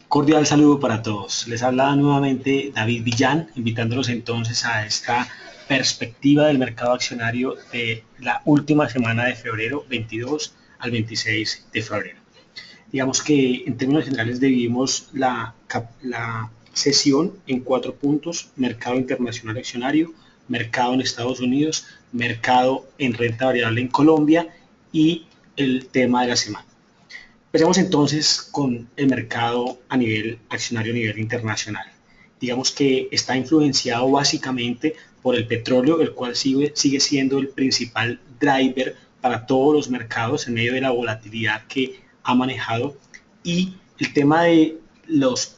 Cordial saludo para todos. Les habla nuevamente David Villán, invitándolos entonces a esta perspectiva del mercado accionario de la última semana de febrero, 22 al 26 de febrero. Digamos que en términos generales dividimos la sesión en 4 puntos: mercado internacional accionario, mercado en Estados Unidos, mercado en renta variable en Colombia y el tema de la semana. Empecemos entonces con el mercado a nivel accionario a nivel internacional. Digamos que está influenciado básicamente por el petróleo, el cual sigue siendo el principal driver para todos los mercados en medio de la volatilidad que ha manejado, y el tema de las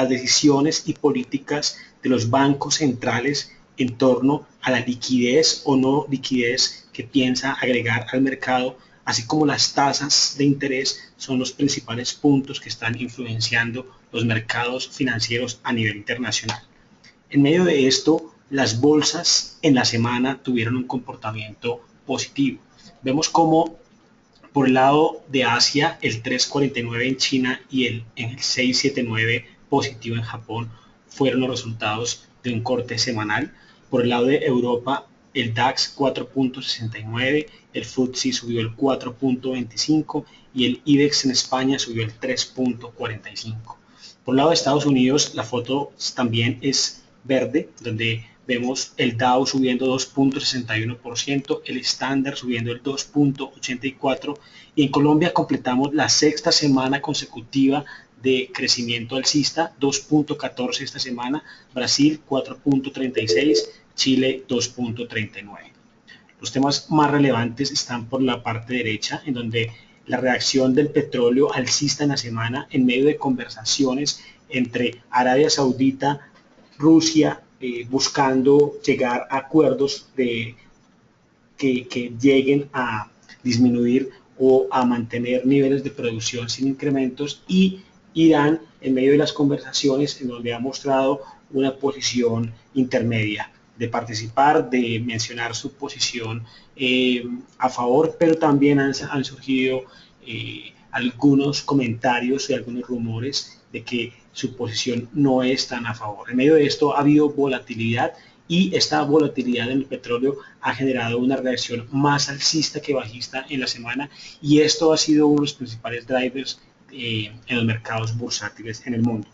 decisiones y políticas de los bancos centrales en torno a la liquidez o no liquidez que piensa agregar al mercado, así como las tasas de interés, son los principales puntos que están influenciando los mercados financieros a nivel internacional. En medio de esto, las bolsas en la semana tuvieron un comportamiento positivo. Vemos cómo por el lado de Asia, el 349 en China y el 679 positivo en Japón fueron los resultados de un corte semanal. Por el lado de Europa, el DAX 4.69, el FTSE subió el 4.25 y el IBEX en España subió el 3.45. Por el lado de Estados Unidos, la foto también es verde, donde vemos el Dow subiendo 2.61%, el Standard subiendo el 2.84%, y en Colombia completamos la sexta semana consecutiva de crecimiento alcista, 2.14 esta semana, Brasil 4.36, Chile 2.39. Los temas más relevantes están por la parte derecha, en donde la reacción del petróleo alcista en la semana en medio de conversaciones entre Arabia Saudita, Rusia, buscando llegar a acuerdos que lleguen a disminuir o a mantener niveles de producción sin incrementos, y Irán en medio de las conversaciones en donde ha mostrado una posición intermedia de participar, de mencionar su posición a favor, pero también han surgido algunos comentarios y algunos rumores de que su posición no es tan a favor. En medio de esto ha habido volatilidad, y esta volatilidad en el petróleo ha generado una reacción más alcista que bajista en la semana, y esto ha sido uno de los principales drivers en los mercados bursátiles en el mundo.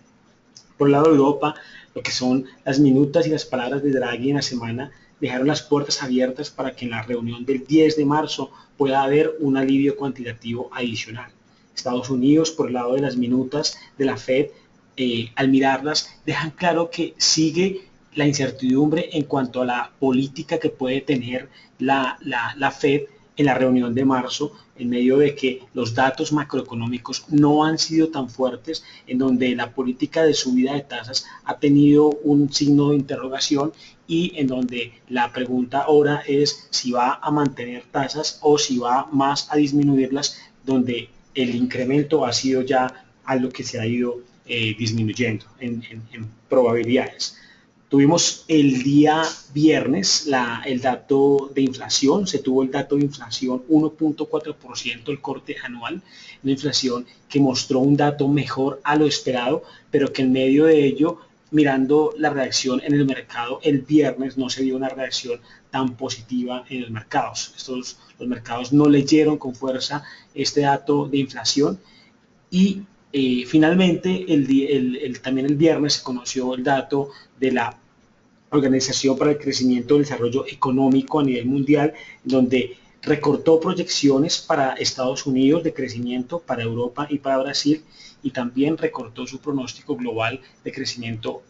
Por el lado de Europa, lo que son las minutas y las palabras de Draghi en la semana dejaron las puertas abiertas para que en la reunión del 10 de marzo pueda haber un alivio cuantitativo adicional. Estados Unidos, por el lado de las minutas de la Fed, al mirarlas, dejan claro que sigue la incertidumbre en cuanto a la política que puede tener la Fed en la reunión de marzo, en medio de que los datos macroeconómicos no han sido tan fuertes, en donde la política de subida de tasas ha tenido un signo de interrogación, y en donde la pregunta ahora es si va a mantener tasas o si va más a disminuirlas, donde el incremento ha sido ya algo que se ha ido disminuyendo en probabilidades. Tuvimos el día viernes el dato de inflación, se tuvo el dato de inflación 1.4%, el corte anual, una inflación que mostró un dato mejor a lo esperado, pero que en medio de ello, mirando la reacción en el mercado, el viernes no se dio una reacción tan positiva en los mercados. Los mercados no leyeron con fuerza este dato de inflación, y finalmente también el viernes se conoció el dato de la Organización para el Crecimiento y el Desarrollo Económico a nivel mundial, donde recortó proyecciones para Estados Unidos de crecimiento, para Europa y para Brasil, y también recortó su pronóstico global de crecimiento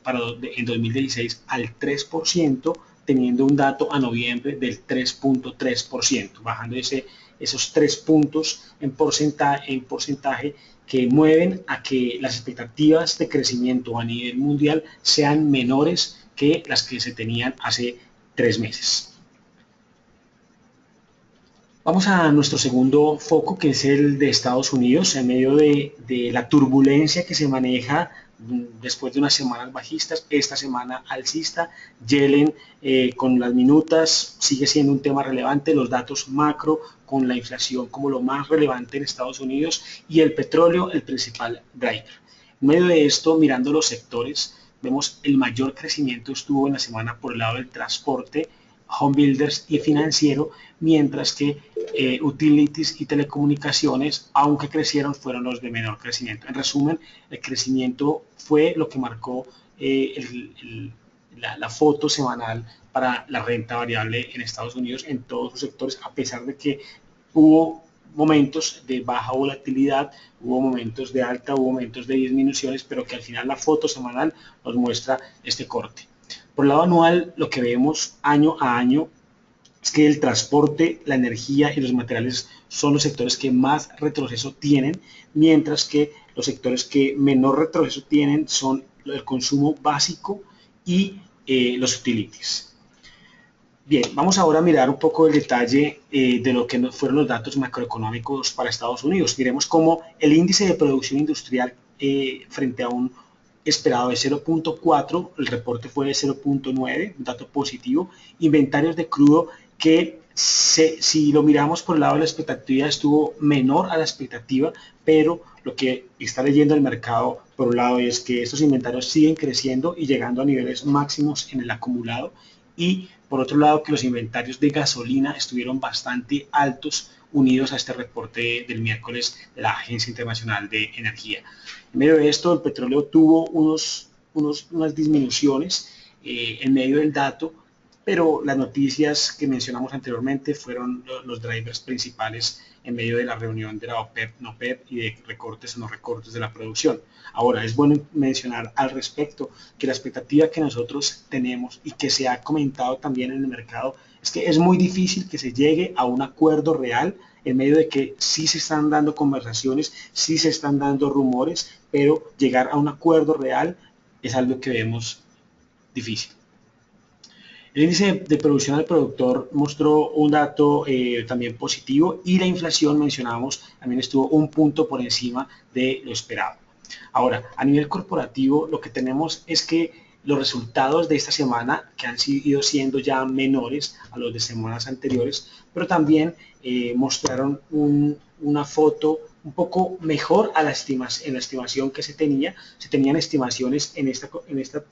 en 2016 al 3%, teniendo un dato a noviembre del 3.3%, bajando esos 3 puntos en porcentaje que mueven a que las expectativas de crecimiento a nivel mundial sean menores que las que se tenían hace 3 meses. Vamos a nuestro segundo foco, que es el de Estados Unidos, en medio de la turbulencia que se maneja después de unas semanas bajistas, esta semana alcista. Yellen con las minutas sigue siendo un tema relevante, los datos macro con la inflación como lo más relevante en Estados Unidos, y el petróleo el principal driver. En medio de esto, mirando los sectores, vemos el mayor crecimiento estuvo en la semana por el lado del transporte, home builders y financiero, mientras que utilities y telecomunicaciones, aunque crecieron, fueron los de menor crecimiento. En resumen, el crecimiento fue lo que marcó la foto semanal para la renta variable en Estados Unidos en todos sus sectores, a pesar de que hubo momentos de baja volatilidad, hubo momentos de alta, hubo momentos de disminuciones, pero que al final la foto semanal nos muestra este corte. Por el lado anual, lo que vemos año a año es que el transporte, la energía y los materiales son los sectores que más retroceso tienen, mientras que los sectores que menor retroceso tienen son el consumo básico y los utilities. Bien, vamos ahora a mirar un poco el detalle de lo que fueron los datos macroeconómicos para Estados Unidos. Miremos cómo el índice de producción industrial frente a un esperado de 0.4, el reporte fue de 0.9, un dato positivo. Inventarios de crudo que si lo miramos por el lado de la expectativa estuvo menor a la expectativa, pero lo que está leyendo el mercado por un lado es que estos inventarios siguen creciendo y llegando a niveles máximos en el acumulado, y por otro lado que los inventarios de gasolina estuvieron bastante altos unidos a este reporte del miércoles de la Agencia Internacional de Energía. En medio de esto, el petróleo tuvo unas disminuciones en medio del dato, pero las noticias que mencionamos anteriormente fueron los drivers principales en medio de la reunión de la OPEP y de recortes o no recortes de la producción. Ahora, es bueno mencionar al respecto que la expectativa que nosotros tenemos y que se ha comentado también en el mercado es que es muy difícil que se llegue a un acuerdo real en medio de que sí se están dando conversaciones, sí se están dando rumores, pero llegar a un acuerdo real es algo que vemos difícil. El índice de producción al productor mostró un dato también positivo y la inflación, mencionamos, también estuvo un punto por encima de lo esperado. Ahora, a nivel corporativo, lo que tenemos es que los resultados de esta semana, que han ido siendo ya menores a los de semanas anteriores, pero también mostraron una foto un poco mejor a en la estimación que se tenía. Se tenían estimaciones en esta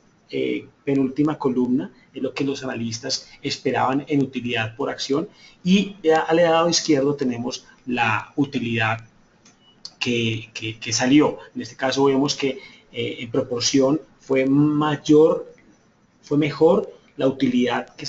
penúltima columna, es lo que los analistas esperaban en utilidad por acción, y al lado izquierdo tenemos la utilidad que salió. En este caso vemos que en proporción fue mejor la utilidad que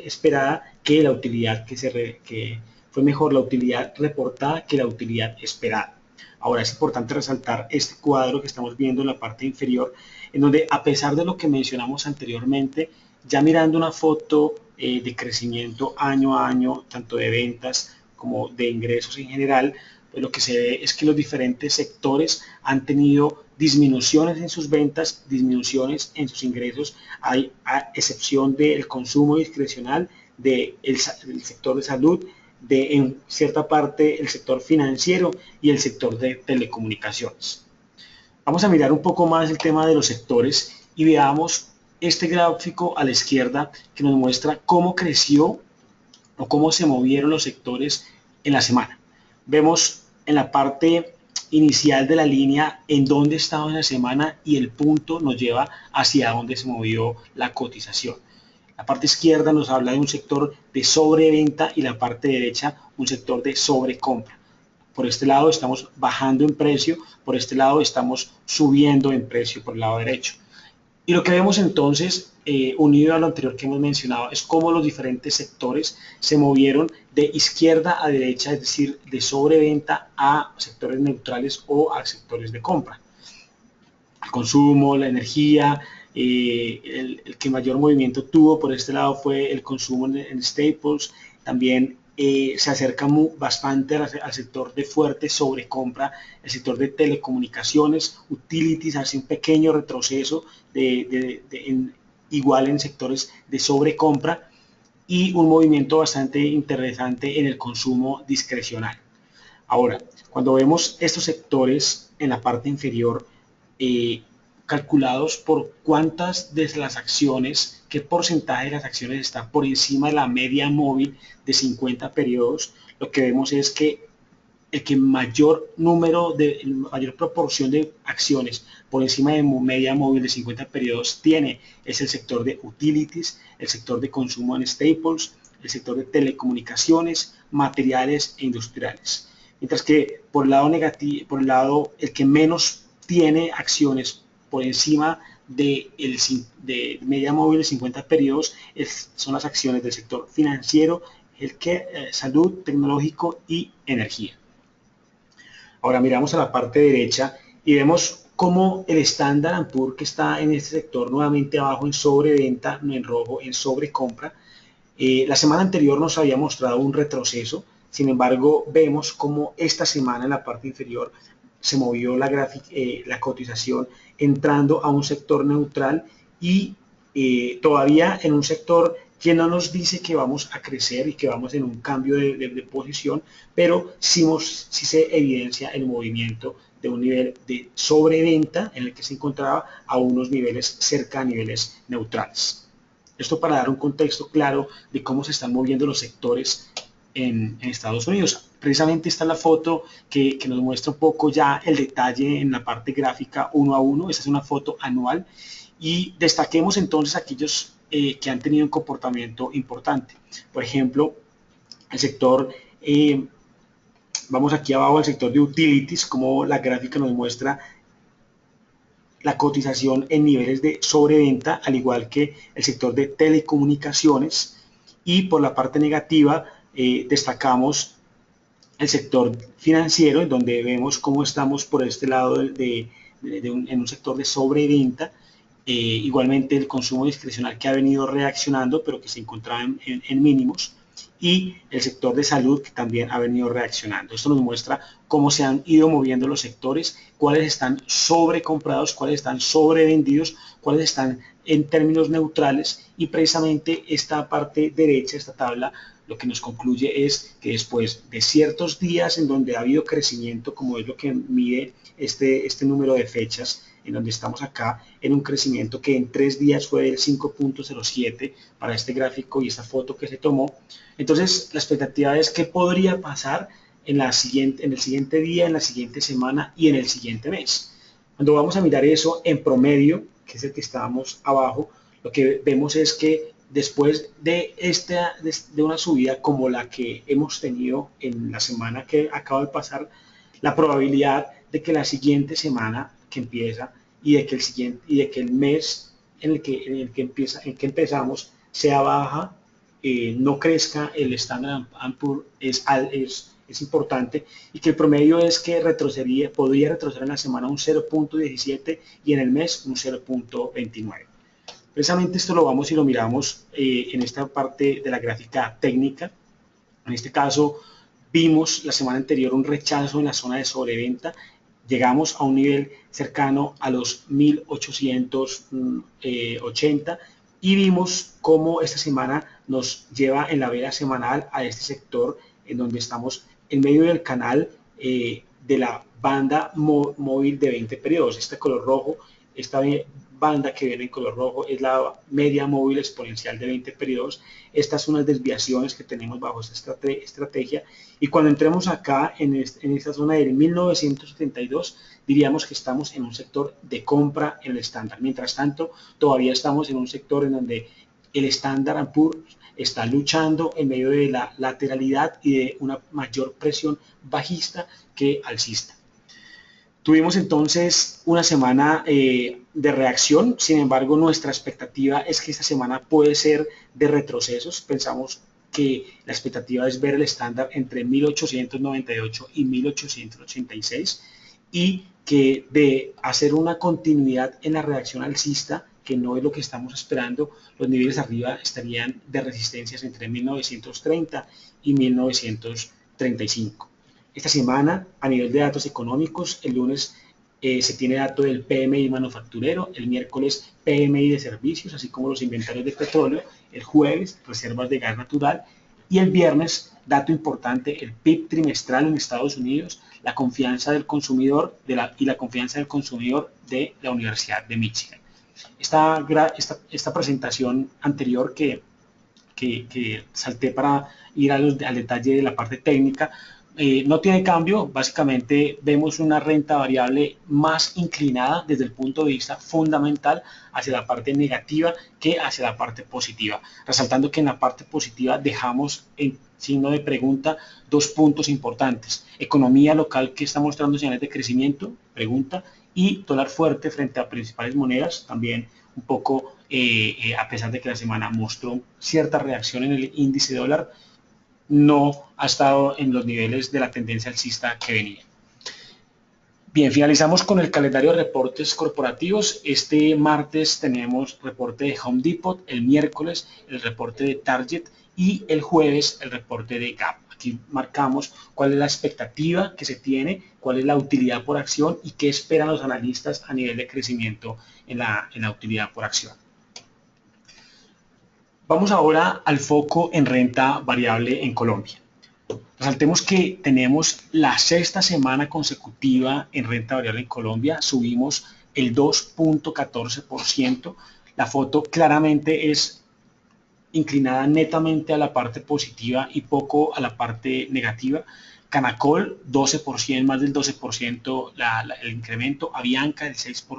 esperada que la utilidad que fue mejor la utilidad reportada que la utilidad esperada. Ahora es importante resaltar este cuadro que estamos viendo en la parte inferior, en donde a pesar de lo que mencionamos anteriormente, ya mirando una foto de crecimiento año a año, tanto de ventas como de ingresos en general, pues lo que se ve es que los diferentes sectores han tenido disminuciones en sus ventas, disminuciones en sus ingresos, hay a excepción del consumo discrecional, del sector de salud, de en cierta parte el sector financiero y el sector de telecomunicaciones. Vamos a mirar un poco más el tema de los sectores y veamos este gráfico a la izquierda que nos muestra cómo creció o cómo se movieron los sectores en la semana. Vemos en la parte inicial de la línea en dónde estaba en la semana y el punto nos lleva hacia dónde se movió la cotización. La parte izquierda nos habla de un sector de sobreventa y la parte derecha un sector de sobrecompra. Por este lado estamos bajando en precio, por este lado estamos subiendo en precio por el lado derecho. Y lo que vemos entonces, unido a lo anterior que hemos mencionado, es cómo los diferentes sectores se movieron de izquierda a derecha, es decir, de sobreventa a sectores neutrales o a sectores de compra. El consumo, la energía, el que mayor movimiento tuvo por este lado fue el consumo en staples, también se acerca bastante al sector de fuerte sobrecompra, el sector de telecomunicaciones, utilities, hace un pequeño retroceso igual en sectores de sobrecompra y un movimiento bastante interesante en el consumo discrecional. Ahora, cuando vemos estos sectores en la parte inferior, calculados por cuántas de las acciones, qué porcentaje de las acciones está por encima de la media móvil de 50 periodos, lo que vemos es que el que mayor mayor proporción de acciones por encima de media móvil de 50 periodos tiene es el sector de utilities, el sector de consumo en staples, el sector de telecomunicaciones, materiales e industriales. Mientras que por el lado negativo, por el lado, el que menos tiene acciones por encima de media móvil de 50 periodos son las acciones del sector financiero, salud, tecnológico y energía. Ahora miramos a la parte derecha y vemos cómo el Standard & Poor's, que está en este sector nuevamente abajo en sobreventa, no en rojo, en sobrecompra. La semana anterior nos había mostrado un retroceso, sin embargo vemos cómo esta semana en la parte inferior se movió la cotización entrando a un sector neutral y todavía en un sector que no nos dice que vamos a crecer y que vamos en un cambio de posición, pero sí se evidencia el movimiento de un nivel de sobreventa en el que se encontraba a unos niveles cerca a niveles neutrales. Esto para dar un contexto claro de cómo se están moviendo los sectores en Estados Unidos. Precisamente esta es la foto que nos muestra un poco ya el detalle en la parte gráfica uno a uno. Esta es una foto anual y destaquemos entonces aquellos que han tenido un comportamiento importante. Por ejemplo, el sector, vamos aquí abajo al sector de utilities, como la gráfica nos muestra la cotización en niveles de sobreventa, al igual que el sector de telecomunicaciones. Y por la parte negativa destacamos el sector financiero, en donde vemos cómo estamos por este lado en un sector de sobreventa. Igualmente el consumo discrecional que ha venido reaccionando, pero que se encontraba en mínimos, y el sector de salud que también ha venido reaccionando. Esto nos muestra cómo se han ido moviendo los sectores, cuáles están sobrecomprados, cuáles están sobrevendidos, cuáles están en términos neutrales, y precisamente esta parte derecha, esta tabla, lo que nos concluye es que después de ciertos días en donde ha habido crecimiento, como es lo que mide este número de fechas, en donde estamos acá en un crecimiento que en 3 días fue del 5.07 para este gráfico y esta foto que se tomó. Entonces la expectativa es qué podría pasar en el siguiente día, en la siguiente semana y en el siguiente mes. Cuando vamos a mirar eso en promedio, que es el que estábamos abajo, lo que vemos es que después de una subida como la que hemos tenido en la semana que acaba de pasar, la probabilidad de que la siguiente semana que empieza y de que el mes en el que empezamos sea baja, no crezca el Standard & Poor's es importante, y que el promedio es que podría retroceder en la semana un 0.17 y en el mes un 0.29. Precisamente esto lo vamos y lo miramos en esta parte de la gráfica técnica. En este caso vimos la semana anterior un rechazo en la zona de sobreventa, llegamos a un nivel cercano a los 1880 y vimos cómo esta semana nos lleva en la vela semanal a este sector en donde estamos en medio del canal de la banda móvil de 20 periodos. Este color rojo, esta banda que viene en color rojo es la media móvil exponencial de 20 periodos. Estas son las desviaciones que tenemos bajo esta estrategia, y cuando entremos acá en esta zona del 1972 diríamos que estamos en un sector de compra en el estándar. Mientras tanto, todavía estamos en un sector en donde el Standard & Poor's está luchando en medio de la lateralidad y de una mayor presión bajista que alcista. Tuvimos entonces una semana de reacción, sin embargo nuestra expectativa es que esta semana puede ser de retrocesos. Pensamos que la expectativa es ver el estándar entre 1898 y 1886 y que de hacer una continuidad en la reacción alcista, que no es lo que estamos esperando, los niveles arriba estarían de resistencias entre 1930 y 1935. Esta semana, a nivel de datos económicos, el lunes se tiene dato del PMI manufacturero, el miércoles PMI de servicios, así como los inventarios de petróleo, el jueves reservas de gas natural y el viernes, dato importante, el PIB trimestral en Estados Unidos, la confianza del consumidor y la confianza del consumidor de la Universidad de Michigan. Esta presentación anterior que salté para ir al detalle de la parte técnica, no tiene cambio, básicamente vemos una renta variable más inclinada desde el punto de vista fundamental hacia la parte negativa que hacia la parte positiva, resaltando que en la parte positiva dejamos en signo de pregunta dos puntos importantes: economía local que está mostrando señales de crecimiento, pregunta, y dólar fuerte frente a principales monedas, también un poco, a pesar de que la semana mostró cierta reacción en el índice dólar, no ha estado en los niveles de la tendencia alcista que venía. Bien, finalizamos con el calendario de reportes corporativos. Este martes tenemos reporte de Home Depot, el miércoles el reporte de Target y el jueves el reporte de Gap. Aquí marcamos cuál es la expectativa que se tiene, cuál es la utilidad por acción y qué esperan los analistas a nivel de crecimiento en la utilidad por acción. Vamos ahora al foco en renta variable en Colombia. Resaltemos que tenemos la sexta semana consecutiva en renta variable en Colombia, subimos el 2.14%. La foto claramente es inclinada netamente a la parte positiva y poco a la parte negativa. Canacol, 12%, más del 12% el incremento. Avianca,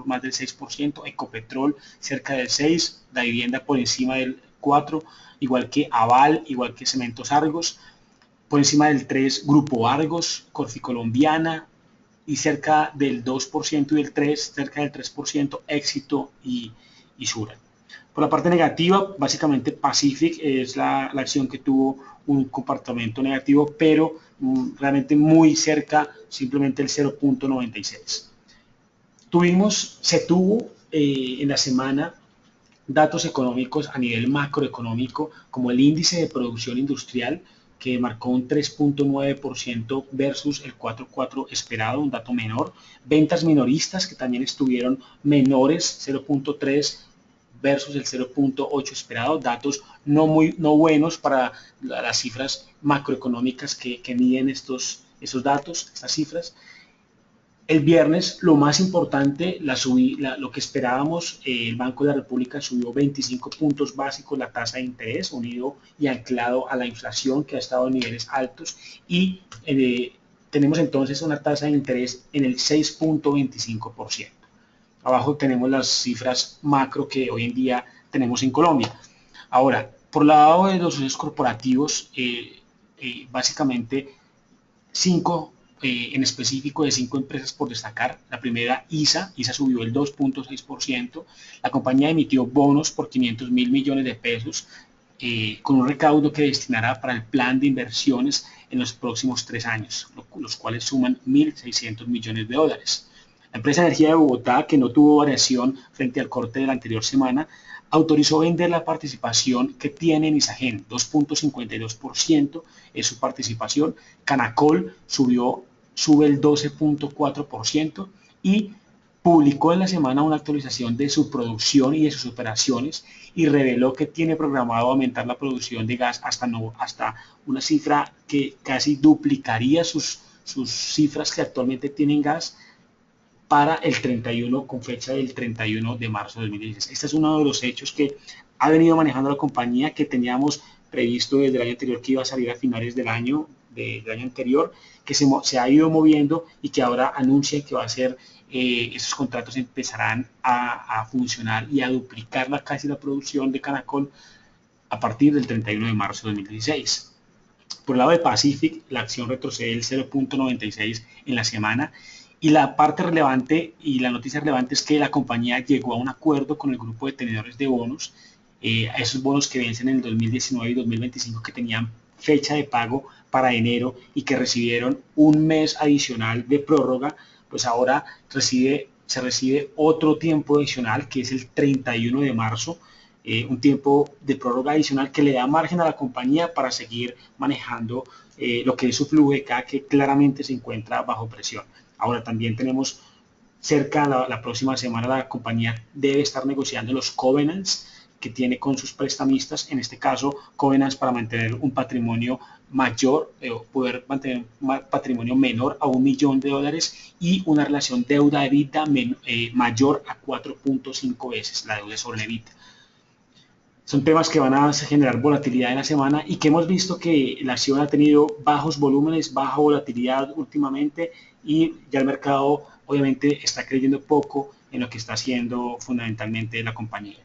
más del 6%. Ecopetrol, cerca del 6%. La vivienda por encima del 4%. Igual que Aval, igual que Cementos Argos. Por encima del 3%, Grupo Argos, Corficolombiana, y cerca del 2% y del 3%, cerca del 3%, Éxito y Sura. Por la parte negativa, básicamente Pacific es la acción que tuvo un comportamiento negativo, pero realmente muy cerca, simplemente el 0.96. Se tuvo en la semana datos económicos a nivel macroeconómico, como el índice de producción industrial, que marcó un 3.9% versus el 4.4% esperado, un dato menor. Ventas minoristas, que también estuvieron menores, 0.3% versus el 0.8% esperado, datos no buenos para las cifras macroeconómicas que miden esos datos, estas cifras. El viernes, lo más importante, lo que esperábamos, el Banco de la República subió 25 puntos básicos la tasa de interés, unido y anclado a la inflación que ha estado en niveles altos, y tenemos entonces una tasa de interés en el 6.25%. Abajo tenemos las cifras macro que hoy en día tenemos en Colombia. Ahora, por el lado de los socios corporativos, básicamente en específico de 5 empresas por destacar. La primera, ISA subió el 2.6%. La compañía emitió bonos por 500 mil millones de pesos con un recaudo que destinará para el plan de inversiones en los próximos 3 años, los cuales suman 1.600 millones de dólares. La empresa Energía de Bogotá, que no tuvo variación frente al corte de la anterior semana, autorizó vender la participación que tiene en Isagen, 2.52% es su participación. Canacol sube el 12.4% y publicó en la semana una actualización de su producción y de sus operaciones y reveló que tiene programado aumentar la producción de gas hasta una cifra que casi duplicaría sus cifras que actualmente tienen gas para el 31, con fecha del 31 de marzo de 2016. Este es uno de los hechos que ha venido manejando la compañía, que teníamos previsto desde el año anterior que iba a salir a finales del año anterior, que se ha ido moviendo y que ahora anuncia que va a ser, esos contratos empezarán a funcionar y a duplicar casi la producción de Canacol a partir del 31 de marzo de 2016. Por el lado de Pacific, la acción retrocede el 0.96 en la semana. Y la parte relevante y la noticia relevante es que la compañía llegó a un acuerdo con el grupo de tenedores de bonos, esos bonos que vencen en el 2019 y 2025, que tenían fecha de pago para enero y que recibieron un mes adicional de prórroga, pues ahora se recibe otro tiempo adicional, que es el 31 de marzo, un tiempo de prórroga adicional que le da margen a la compañía para seguir manejando lo que es su flujo de caja, que claramente se encuentra bajo presión. Ahora también tenemos cerca la próxima semana, la compañía debe estar negociando los covenants que tiene con sus prestamistas, en este caso covenants para mantener un patrimonio mayor, poder mantener un patrimonio menor a $1 millón y una relación deuda-EBITDA mayor a 4.5 veces la deuda sobre la EBITDA. Son temas que van a generar volatilidad en la semana y que hemos visto que la acción ha tenido bajos volúmenes, baja volatilidad últimamente y ya el mercado obviamente está creyendo poco en lo que está haciendo fundamentalmente la compañía.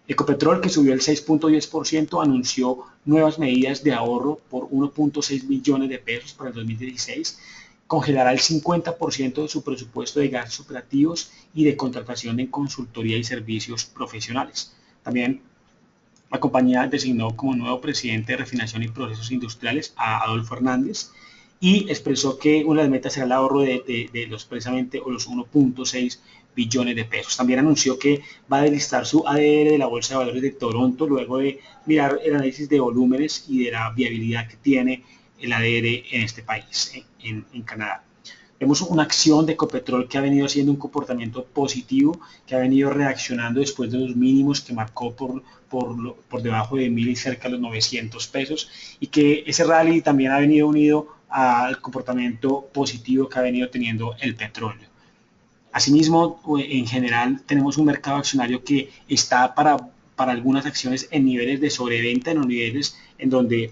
Ecopetrol, que subió el 6.10%, anunció nuevas medidas de ahorro por 1.6 millones de pesos para el 2016, congelará el 50% de su presupuesto de gastos operativos y de contratación en consultoría y servicios profesionales. También la compañía designó como nuevo presidente de refinación y procesos industriales a Adolfo Hernández y expresó que una de las metas será el ahorro de los precisamente o los 1.6 billones de pesos. También anunció que va a delistar su ADR de la Bolsa de Valores de Toronto luego de mirar el análisis de volúmenes y de la viabilidad que tiene el ADR en este país, en Canadá. Vemos una acción de Ecopetrol que ha venido haciendo un comportamiento positivo, que ha venido reaccionando después de los mínimos que marcó por debajo de 1.000 y cerca de los 900 pesos, y que ese rally también ha venido unido al comportamiento positivo que ha venido teniendo el petróleo. Asimismo, en general, tenemos un mercado accionario que está para algunas acciones en niveles de sobreventa, en los niveles en donde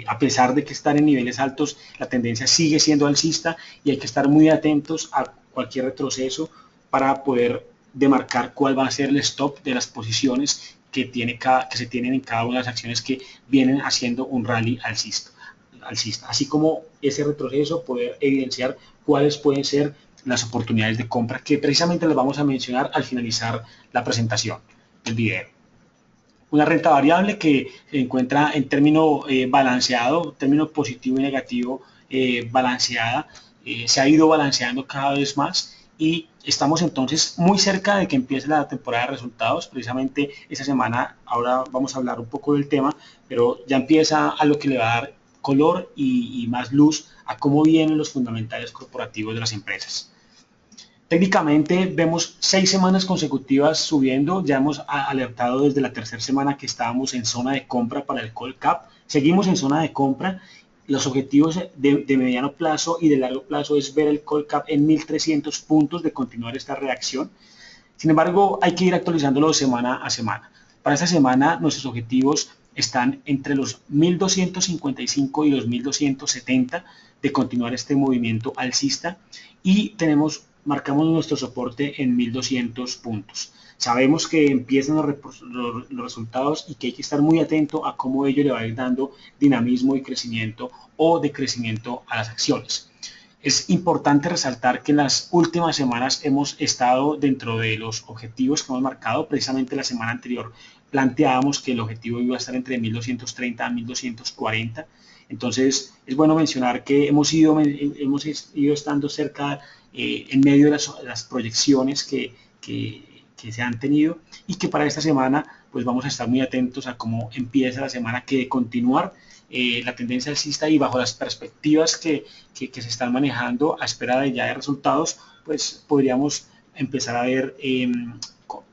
a pesar de que están en niveles altos, la tendencia sigue siendo alcista y hay que estar muy atentos a cualquier retroceso para poder demarcar cuál va a ser el stop de las posiciones que se tienen en cada una de las acciones que vienen haciendo un rally alcista. Así como ese retroceso, poder evidenciar cuáles pueden ser las oportunidades de compra que precisamente las vamos a mencionar al finalizar la presentación del video. Una renta variable que se encuentra en término balanceado, término positivo y negativo balanceada, se ha ido balanceando cada vez más y estamos entonces muy cerca de que empiece la temporada de resultados. Precisamente esta semana, ahora vamos a hablar un poco del tema, pero ya empieza a lo que le va a dar color y más luz a cómo vienen los fundamentales corporativos de las empresas. Técnicamente vemos 6 semanas consecutivas subiendo, ya hemos alertado desde la tercera semana que estábamos en zona de compra para el call cap, seguimos en zona de compra, los objetivos de mediano plazo y de largo plazo es ver el call cap en 1.300 puntos de continuar esta reacción. Sin embargo, hay que ir actualizándolo semana a semana. Para esta semana nuestros objetivos están entre los 1.255 y los 1.270 de continuar este movimiento alcista y marcamos nuestro soporte en 1.200 puntos. Sabemos que empiezan los resultados y que hay que estar muy atento a cómo ello le va a ir dando dinamismo y crecimiento o decrecimiento a las acciones. Es importante resaltar que en las últimas semanas hemos estado dentro de los objetivos que hemos marcado. Precisamente la semana anterior planteábamos que el objetivo iba a estar entre 1.230 a 1.240. Entonces es bueno mencionar que hemos ido estando cerca, en medio de las proyecciones que se han tenido y que para esta semana pues vamos a estar muy atentos a cómo empieza la semana, que de continuar la tendencia alcista y bajo las perspectivas que se están manejando a espera de ya de resultados, pues podríamos empezar a ver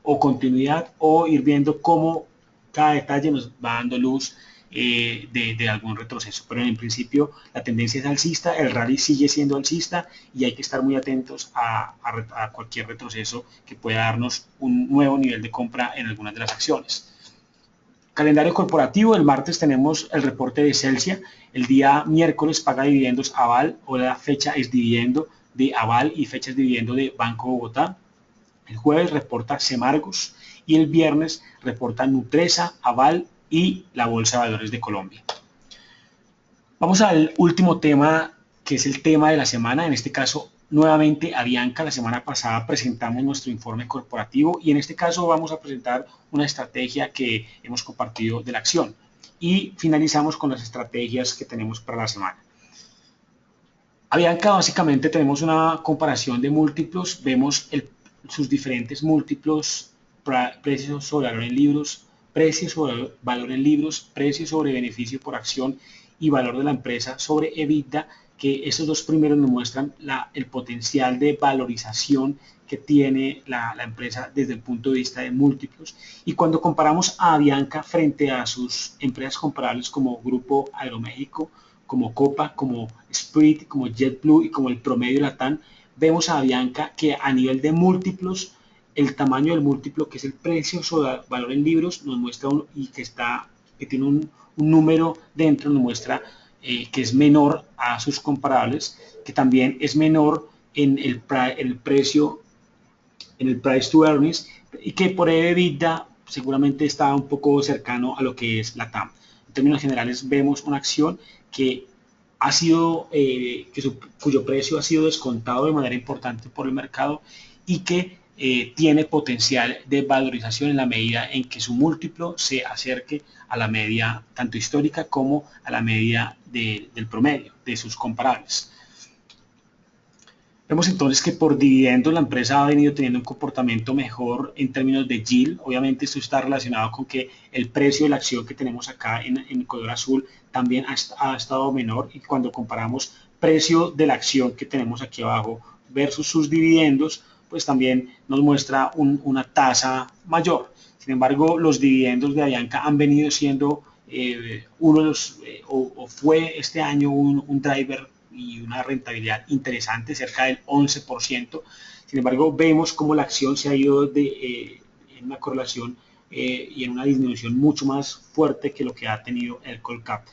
o continuidad o ir viendo cómo cada detalle nos va dando luz de algún retroceso. Pero en principio la tendencia es alcista, el rally sigue siendo alcista y hay que estar muy atentos a cualquier retroceso que pueda darnos un nuevo nivel de compra en algunas de las acciones. Calendario corporativo, el martes tenemos el reporte de Celsia, el día miércoles paga dividendos Aval, o la fecha es dividendo de Aval y fecha es dividendo de Banco Bogotá. El jueves reporta Semargos y el viernes reporta Nutresa, Aval y la Bolsa de Valores de Colombia. Vamos al último tema, que es el tema de la semana, en este caso nuevamente Avianca. La semana pasada presentamos nuestro informe corporativo y en este caso vamos a presentar una estrategia que hemos compartido de la acción y finalizamos con las estrategias que tenemos para la semana. Avianca, básicamente tenemos una comparación de múltiplos, vemos sus diferentes múltiplos, precios sobre valor en libros, precios sobre valor en libros, precios sobre beneficio por acción y valor de la empresa sobre EBITDA, que esos dos primeros nos muestran el potencial de valorización que tiene la empresa desde el punto de vista de múltiplos. Y cuando comparamos a Avianca frente a sus empresas comparables como Grupo Aeroméxico, como Copa, como Spirit, como JetBlue y como el promedio Latam, vemos a Avianca que a nivel de múltiplos el tamaño del múltiplo, que es el precio sobre valor en libros, nos muestra que tiene un número dentro, nos muestra que es menor a sus comparables, que también es menor en el precio, en el price to earnings, y que por EBITDA seguramente está un poco cercano a lo que es la TAM. En términos generales, vemos una acción que ha sido, cuyo precio ha sido descontado de manera importante por el mercado y que tiene potencial de valorización en la medida en que su múltiplo se acerque a la media tanto histórica como a la media del promedio de sus comparables. Vemos entonces que por dividendos la empresa ha venido teniendo un comportamiento mejor en términos de yield. Obviamente esto está relacionado con que el precio de la acción que tenemos acá en color azul también ha estado menor, y cuando comparamos precio de la acción que tenemos aquí abajo versus sus dividendos, pues también nos muestra una tasa mayor. Sin embargo, los dividendos de Avianca han venido siendo uno de los, o fue este año un driver y una rentabilidad interesante, cerca del 11%. Sin embargo, vemos cómo la acción se ha ido en una correlación y en una disminución mucho más fuerte que lo que ha tenido el Colcap.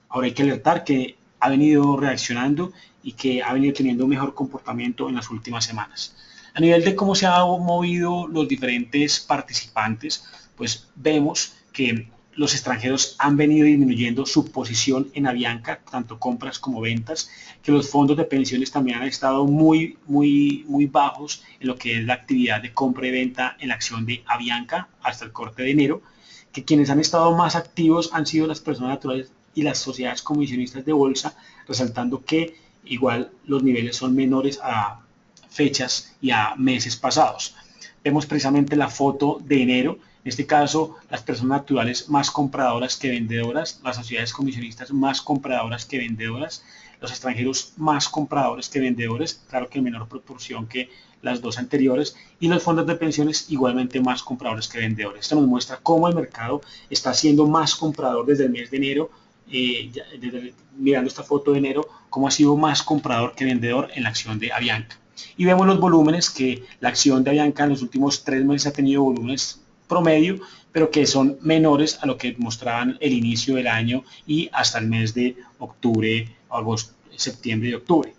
Ahora hay que alertar que ha venido reaccionando y que ha venido teniendo un mejor comportamiento en las últimas semanas. A nivel de cómo se han movido los diferentes participantes, pues vemos que los extranjeros han venido disminuyendo su posición en Avianca, tanto compras como ventas, que los fondos de pensiones también han estado muy bajos en lo que es la actividad de compra y venta en la acción de Avianca hasta el corte de enero, que quienes han estado más activos han sido las personas naturales y las sociedades comisionistas de bolsa, resaltando que igual los niveles son menores a fechas y a meses pasados. Vemos precisamente la foto de enero. En este caso, las personas naturales más compradoras que vendedoras, las sociedades comisionistas más compradoras que vendedoras, los extranjeros más compradores que vendedores, claro que en menor proporción que las dos anteriores, y los fondos de pensiones igualmente más compradores que vendedores. Esto nos muestra cómo el mercado está siendo más comprador desde el mes de enero, mirando esta foto de enero, cómo ha sido más comprador que vendedor en la acción de Avianca. Y vemos los volúmenes, que la acción de Avianca en los últimos 3 meses ha tenido volúmenes promedio, pero que son menores a lo que mostraban el inicio del año y hasta el mes de octubre, agosto, septiembre y octubre.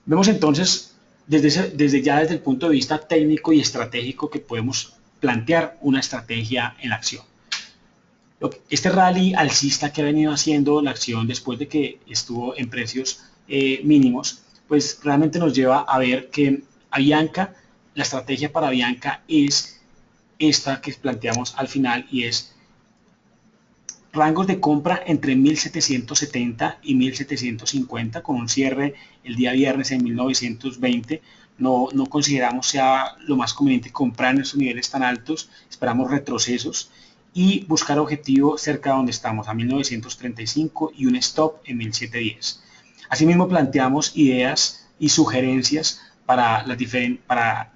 Vemos entonces desde el punto de vista técnico y estratégico que podemos plantear una estrategia en la acción. Este rally alcista que ha venido haciendo la acción después de que estuvo en precios mínimos, pues realmente nos lleva a ver que Avianca, la estrategia para Avianca es esta que planteamos al final, y es rangos de compra entre 1770 y 1750, con un cierre el día viernes en 1920. No consideramos sea lo más conveniente comprar en esos niveles tan altos, esperamos retrocesos y buscar objetivo cerca de donde estamos, a 1935, y un stop en 1710. Asimismo, planteamos ideas y sugerencias para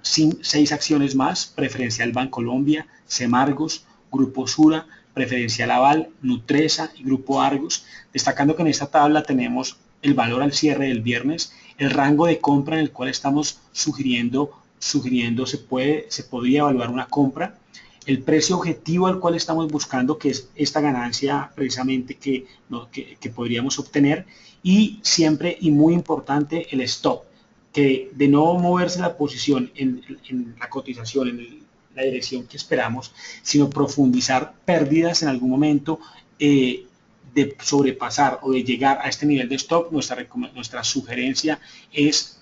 6 acciones más: Preferencial Bancolombia, Semargos, Grupo Sura, Preferencial Aval, Nutresa y Grupo Argos, destacando que en esta tabla tenemos el valor al cierre del viernes, el rango de compra en el cual estamos sugiriendo se podría evaluar una compra, el precio objetivo al cual estamos buscando, que es esta ganancia precisamente que podríamos obtener, y siempre, y muy importante, el stop, que de no moverse la posición en la cotización, en la dirección que esperamos, sino profundizar pérdidas en algún momento, de sobrepasar o de llegar a este nivel de stop, nuestra sugerencia es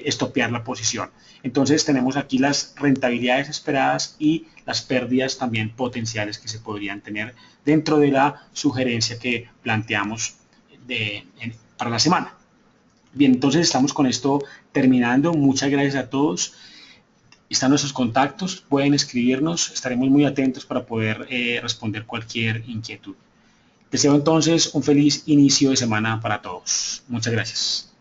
estopear la posición. Entonces tenemos aquí las rentabilidades esperadas y las pérdidas también potenciales que se podrían tener dentro de la sugerencia que planteamos para la semana. Bien, entonces estamos con esto terminando. Muchas gracias a todos. Están nuestros contactos, pueden escribirnos, estaremos muy atentos para poder responder cualquier inquietud. Deseo entonces un feliz inicio de semana para todos. Muchas gracias.